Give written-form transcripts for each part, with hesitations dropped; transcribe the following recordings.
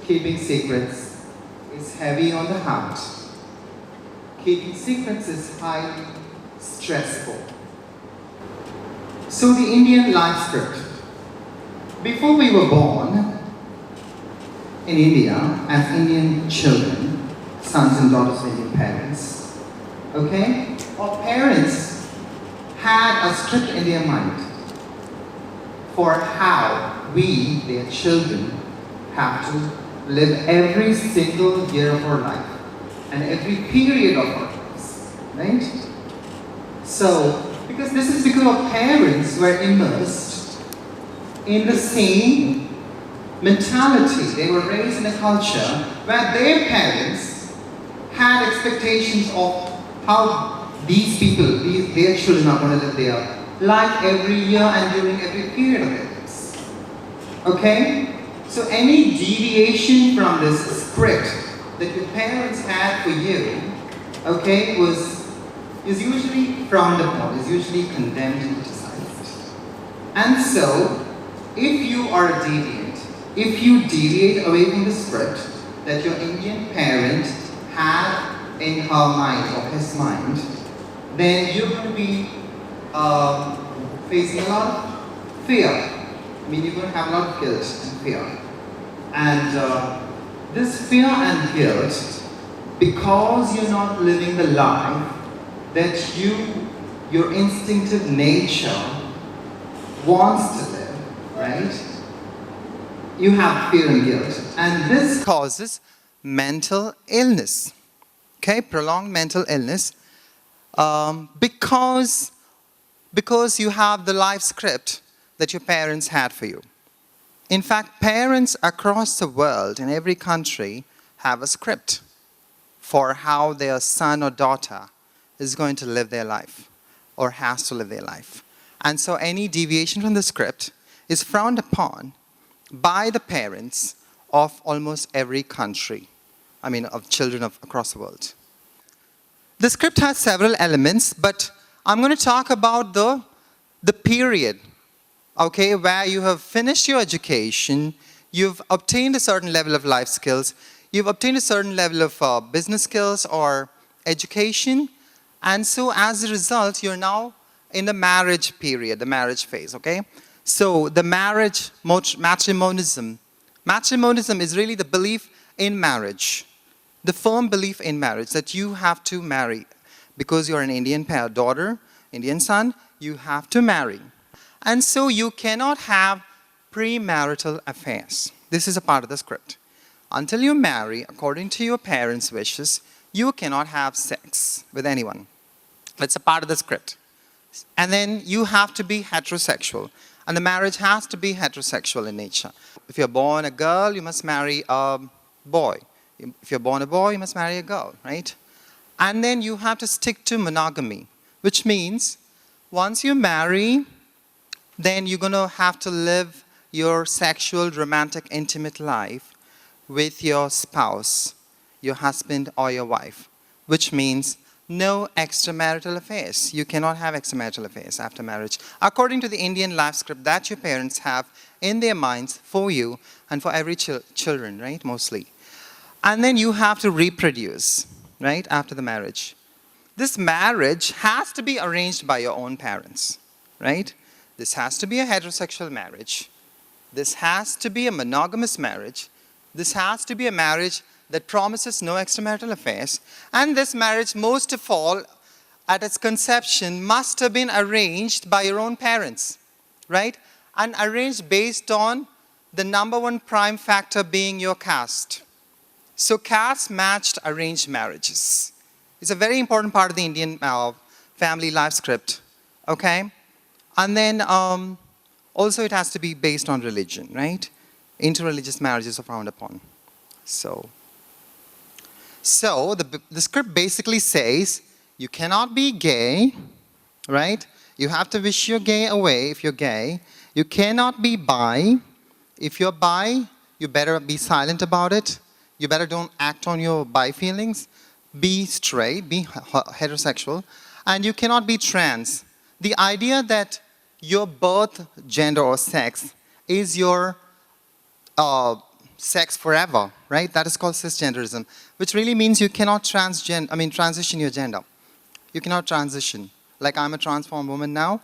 keeping secrets is heavy on the heart. Keeping secrets is highly stressful. So the Indian life script. Before we were born in India as Indian children, sons and daughters of Indian parents, okay, our parents had a script in their mind for how we, their children, have to live every single year of our life and every period of our lives, right? So, because our parents were immersed in the same mentality. They were raised in a culture where their parents had expectations of how these people, their children are going to live their life every year and during every period of their lives. Okay? So any deviation from this script that your parents had for you, okay, is usually frowned upon, is usually condemned and criticized. And so, if you are a deviant, if you deviate away from the script that your Indian parent had in her mind or his mind, then you're going to be facing a lot of fear. I mean, you're going to have a lot of guilt and fear. And this fear and guilt, because you're not living the life that your instinctive nature wants to live, right? You have fear and guilt. And this causes mental illness, okay? Prolonged mental illness because you have the life script that your parents had for you. In fact, parents across the world, in every country, have a script for how their son or daughter is going to live their life or has to live their life. And so any deviation from the script is frowned upon by the parents of almost every country. I mean, of children across the world. The script has several elements, but I'm going to talk about the period, okay, where you have finished your education, you've obtained a certain level of life skills, you've obtained a certain level of business skills or education, and so as a result, you're now in the marriage period, the marriage phase, okay? So the matrimonialism is really the belief in marriage, the firm belief in marriage that you have to marry. Because you're an Indian daughter, Indian son, you have to marry. And so you cannot have premarital affairs. This is a part of the script. Until you marry, according to your parents' wishes, you cannot have sex with anyone. That's a part of the script. And then you have to be heterosexual. And the marriage has to be heterosexual in nature. If you're born a girl, you must marry a boy. If you're born a boy, you must marry a girl, right? And then you have to stick to monogamy, which means once you marry, then you're going to have to live your sexual, romantic, intimate life with your spouse, your husband or your wife, which means no extramarital affairs. You cannot have extramarital affairs after marriage, according to the Indian life script that your parents have in their minds for you and for every children, right, mostly. And then you have to reproduce, right, after the marriage. This marriage has to be arranged by your own parents, right? This has to be a heterosexual marriage. This has to be a monogamous marriage. This has to be a marriage that promises no extramarital affairs. And this marriage, most of all, at its conception, must have been arranged by your own parents, right? And arranged based on the number one prime factor being your caste. So caste-matched arranged marriages. It's a very important part of the Indian family life script, okay? And then also it has to be based on religion, right? Interreligious marriages are frowned upon. So the script basically says you cannot be gay, right? You have to wish you're gay away if you're gay. You cannot be bi. If you're bi, you better be silent about it. You better don't act on your bi feelings. Be straight, be heterosexual. And you cannot be trans. The idea that your birth gender or sex is your sex forever, right? That is called cisgenderism, which really means you cannot transition your gender. You cannot transition. Like I'm a transformed woman now.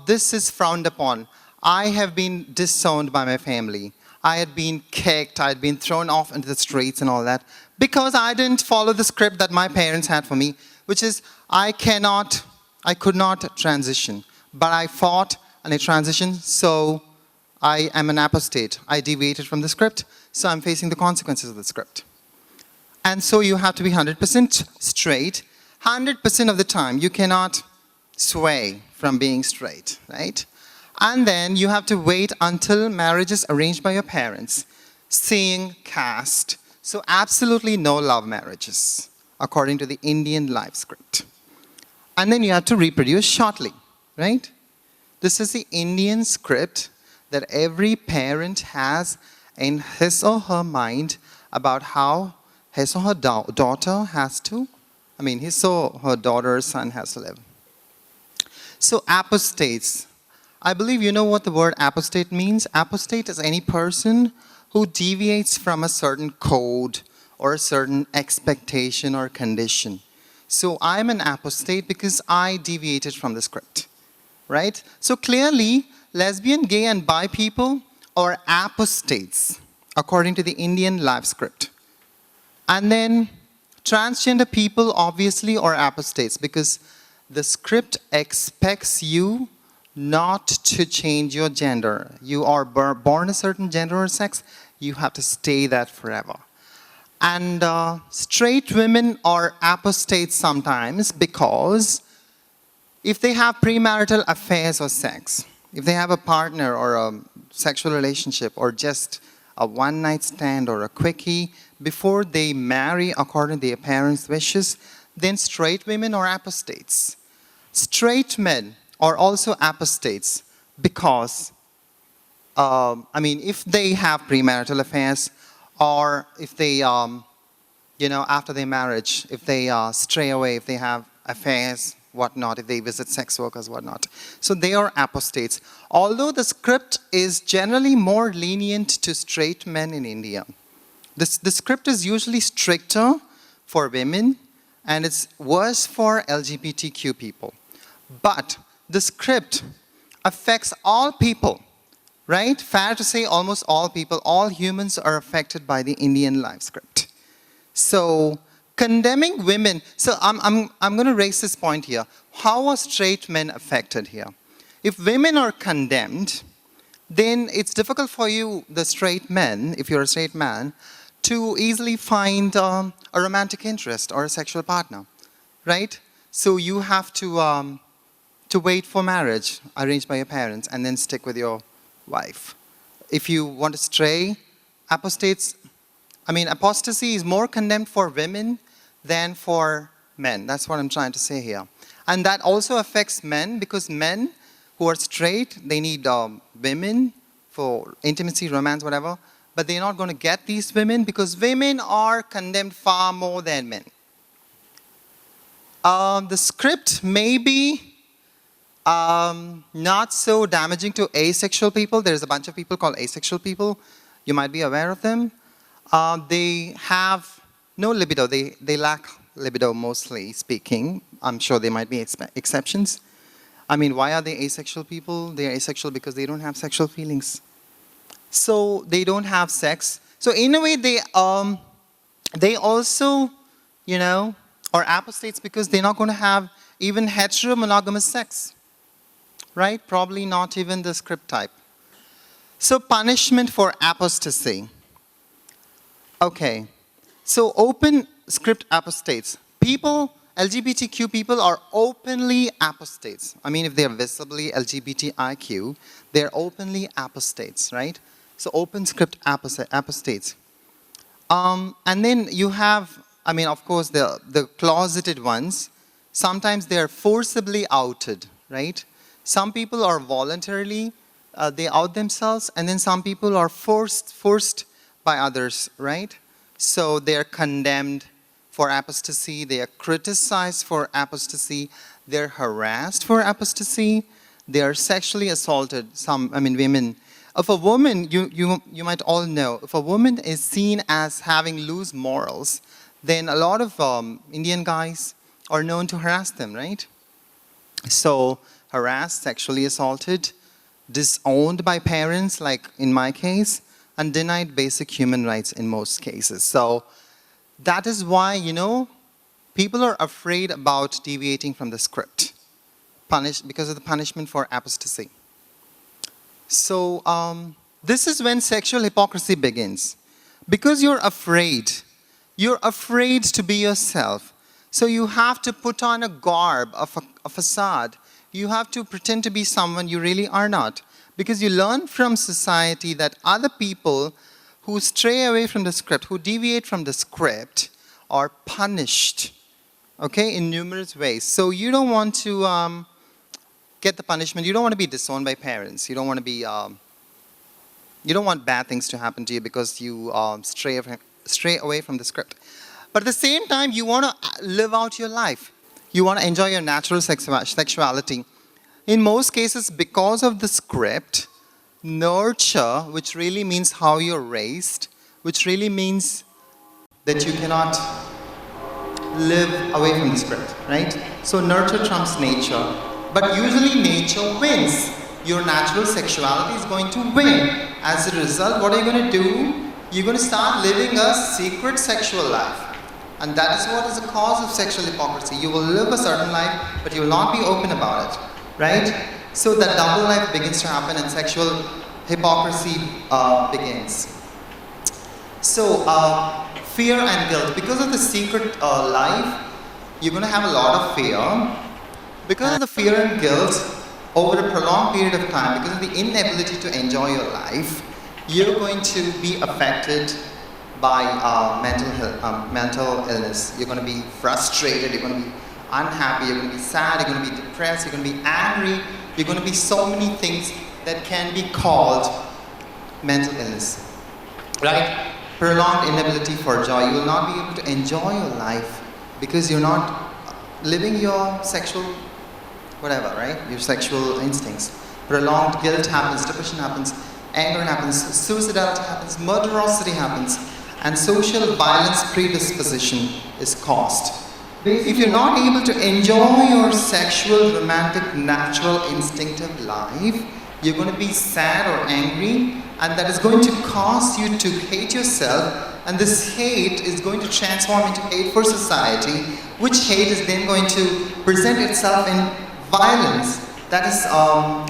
This is frowned upon. I have been disowned by my family. I had been kicked. I had been thrown off into the streets and all that because I didn't follow the script that my parents had for me, which is I could not transition. But I fought and I transitioned, so I am an apostate. I deviated from the script, so I'm facing the consequences of the script. And so you have to be 100% straight. 100% of the time, you cannot sway from being straight, right? And then you have to wait until marriage is arranged by your parents, seeing caste. So absolutely no love marriages, according to the Indian life script. And then you have to reproduce shortly, right? This is the Indian script that every parent has in his or her mind about how his or her daughter has to, his or her daughter or son has to live. So apostates. I believe you know what the word apostate means. Apostate is any person who deviates from a certain code or a certain expectation or condition. So I'm an apostate because I deviated from the script, right? So clearly, lesbian, gay, and bi people are apostates, according to the Indian life script. And then transgender people obviously are apostates because the script expects you not to change your gender. You are born a certain gender or sex, you have to stay that forever. And straight women are apostates sometimes because if they have premarital affairs or sex, if they have a partner or a sexual relationship or just a one-night stand or a quickie before they marry according to their parents' wishes, then straight women are apostates. Straight men are also apostates because, if they have premarital affairs or if they, after their marriage, if they stray away, if they have affairs, whatnot, if they visit sex workers, whatnot. So they are apostates. Although the script is generally more lenient to straight men in India. The script is usually stricter for women and it's worse for LGBTQ people. But the script affects all people, right? Fair to say almost all people, all humans are affected by the Indian life script. So condemning women, so I'm going to raise this point here. How are straight men affected here? If women are condemned, then it's difficult for you, the straight men, if you're a straight man, to easily find a romantic interest or a sexual partner, right? So you have to wait for marriage arranged by your parents and then stick with your wife. If you want to stray, apostacy is more condemned for women than for men. That's what I'm trying to say here. And that also affects men because men who are straight, they need women for intimacy, romance, whatever. But they're not going to get these women because women are condemned far more than men. The script may be not so damaging to asexual people. There's a bunch of people called asexual people. You might be aware of them. They have no libido. They lack libido, mostly speaking. I'm sure there might be exceptions. Why are they asexual people? They are asexual because they don't have sexual feelings. So they don't have sex. So in a way, they also, are apostates because they're not going to have even heteromonogamous sex. Right? Probably not even the script type. So punishment for apostasy. Okay. So open script apostates. People, LGBTQ people are openly apostates. If they're visibly LGBTIQ, they're openly apostates, right? So open script apostates. And then you have, of course, the closeted ones. Sometimes they're forcibly outed, right? Some people are voluntarily, they out themselves, and then some people are forced by others, right? So they're condemned for apostasy, they are criticized for apostasy, they're harassed for apostasy, they are sexually assaulted. Women If a woman, you might all know, if a woman is seen as having loose morals, then a lot of Indian guys are known to harass them, right? So harassed, sexually assaulted, disowned by parents, like in my case, and denied basic human rights in most cases. So that is why, people are afraid about deviating from the script, because of the punishment for apostasy. So this is when sexual hypocrisy begins. Because you're afraid to be yourself. So you have to put on a garb, a facade. You have to pretend to be someone you really are not. Because you learn from society that other people who stray away from the script, who deviate from the script, are punished, okay, in numerous ways. So you don't want to get the punishment. You don't want to be disowned by parents. You don't want to be, you don't want bad things to happen to you because you stray away from the script. But at the same time, you want to live out your life. You want to enjoy your natural sexuality. In most cases, because of the script, nurture, which really means how you're raised, which really means that you cannot live away from the script, right? So nurture trumps nature. But usually nature wins. Your natural sexuality is going to win. As a result, what are you going to do? You're going to start living a secret sexual life. And that is what is the cause of sexual hypocrisy. You will live a certain life, but you will not be open about it, right? So that double life begins to happen and sexual hypocrisy begins. So fear and guilt. Because of the secret life, you're going to have a lot of fear. Because of the fear and guilt, over a prolonged period of time, because of the inability to enjoy your life, you're going to be affected by mental illness. You're going to be frustrated, you're going to be unhappy, you're going to be sad, you're going to be depressed, you're going to be angry, you're going to be so many things that can be called mental illness, right? Prolonged inability for joy. You will not be able to enjoy your life because you're not living your sexual whatever, right? Your sexual instincts. Prolonged guilt happens, depression happens, anger happens, suicidality happens, murderosity happens, and social violence predisposition is caused. If you're not able to enjoy your sexual, romantic, natural, instinctive life, you're going to be sad or angry, and that is going to cause you to hate yourself, and this hate is going to transform into hate for society, which hate is then going to present itself in violence. That is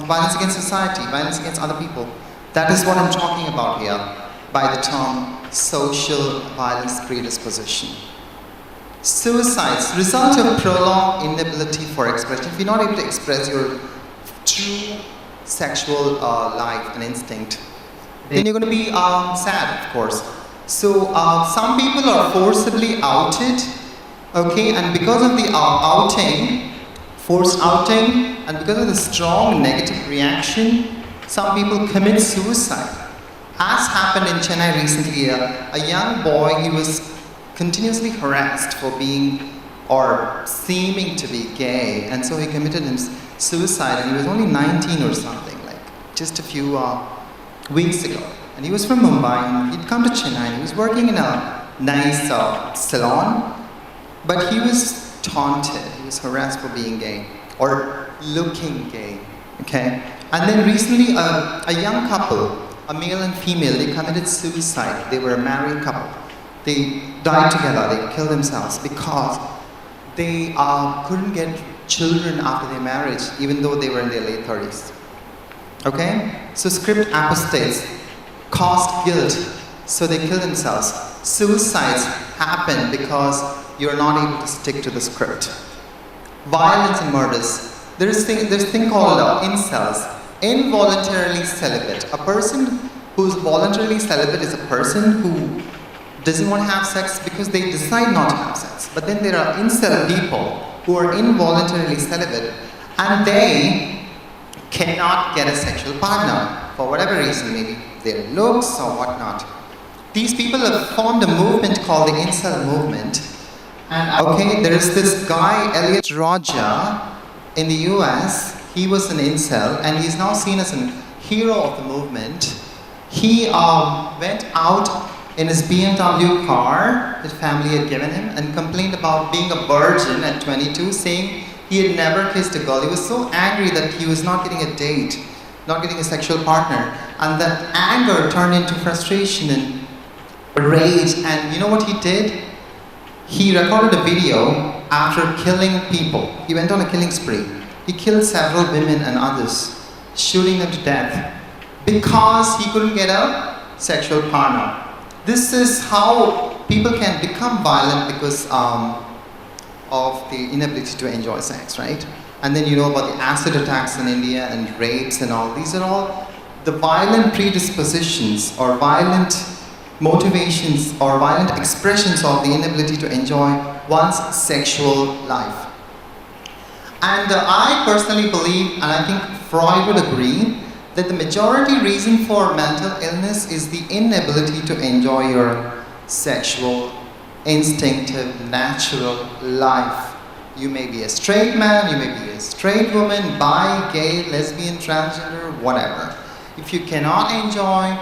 violence against society, violence against other people. That is what I'm talking about here by the term social violence predisposition. Suicides, result of prolonged inability for expression. If you're not able to express your true sexual life and instinct, then you're going to be sad, of course. So some people are forcibly outed, okay, and because of the outing, forced outing, and because of the strong negative reaction, some people commit suicide. As happened in Chennai recently, a young boy, he was continuously harassed for being or seeming to be gay, and so he committed suicide, and he was only 19 or something, like just a few weeks ago. And he was from Mumbai, and he'd come to Chennai, and he was working in a nice salon, but he was taunted, he was harassed for being gay, or looking gay, okay? And then recently, a young couple, a male and female, they committed suicide. They were a married couple. They died together, they killed themselves because they couldn't get children after their marriage, even though they were in their late 30s. Okay? So script apostates caused guilt, so they kill themselves. Suicides happen because you're not able to stick to the script. Violence and murders. There's a thing called incels, involuntarily celibate. A person who's voluntarily celibate is a person who doesn't want to have sex because they decide not to have sex. But then there are incel people who are involuntarily celibate and they cannot get a sexual partner for whatever reason, maybe their looks or whatnot. These people have formed a movement called the incel movement. And okay, there is this guy, Elliot Roger, in the US. He was an incel and he's now seen as hero of the movement, he went out in his BMW car his family had given him and complained about being a virgin at 22, saying he had never kissed a girl. He was so angry that he was not getting a date, not getting a sexual partner. And that anger turned into frustration and rage. And you know what he did? He recorded a video after killing people. He went on a killing spree. He killed several women and others, shooting them to death because he couldn't get a sexual partner. This is how people can become violent because of the inability to enjoy sex, right? And then you know about the acid attacks in India and rapes and all. These are all the violent predispositions or violent motivations or violent expressions of the inability to enjoy one's sexual life. And I personally believe, and I think Freud would agree, that the majority reason for mental illness is the inability to enjoy your sexual, instinctive, natural life. You may be a straight man, you may be a straight woman, bi, gay, lesbian, transgender, whatever. If you cannot enjoy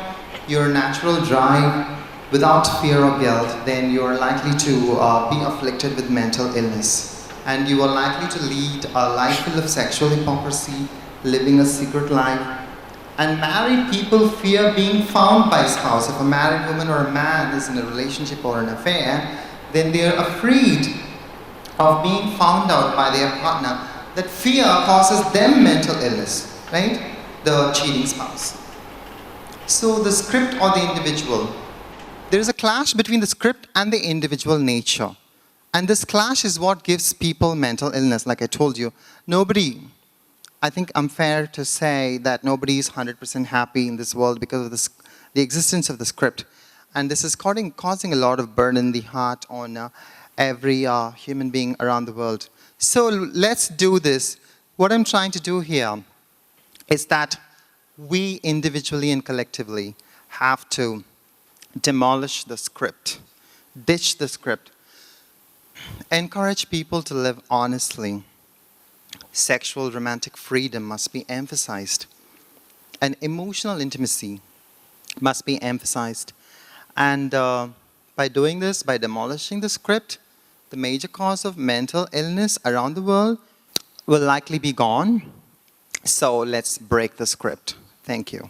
your natural drive without fear or guilt, then you are likely to be afflicted with mental illness. And you are likely to lead a life full of sexual hypocrisy, living a secret life. And married people fear being found by a spouse. If a married woman or a man is in a relationship or an affair, then they are afraid of being found out by their partner. That fear causes them mental illness, right? The cheating spouse. So the script or the individual. There is a clash between the script and the individual nature. And this clash is what gives people mental illness. Like I told you, I think I'm fair to say that nobody is 100% happy in this world because of the existence of the script. And this is causing a lot of burden in the heart on every human being around the world. So let's do this. What I'm trying to do here is that we individually and collectively have to demolish the script, ditch the script, encourage people to live honestly. Sexual romantic freedom must be emphasized, and emotional intimacy must be emphasized. And by doing this, by demolishing the script, the major cause of mental illness around the world will likely be gone. So let's break the script. Thank you.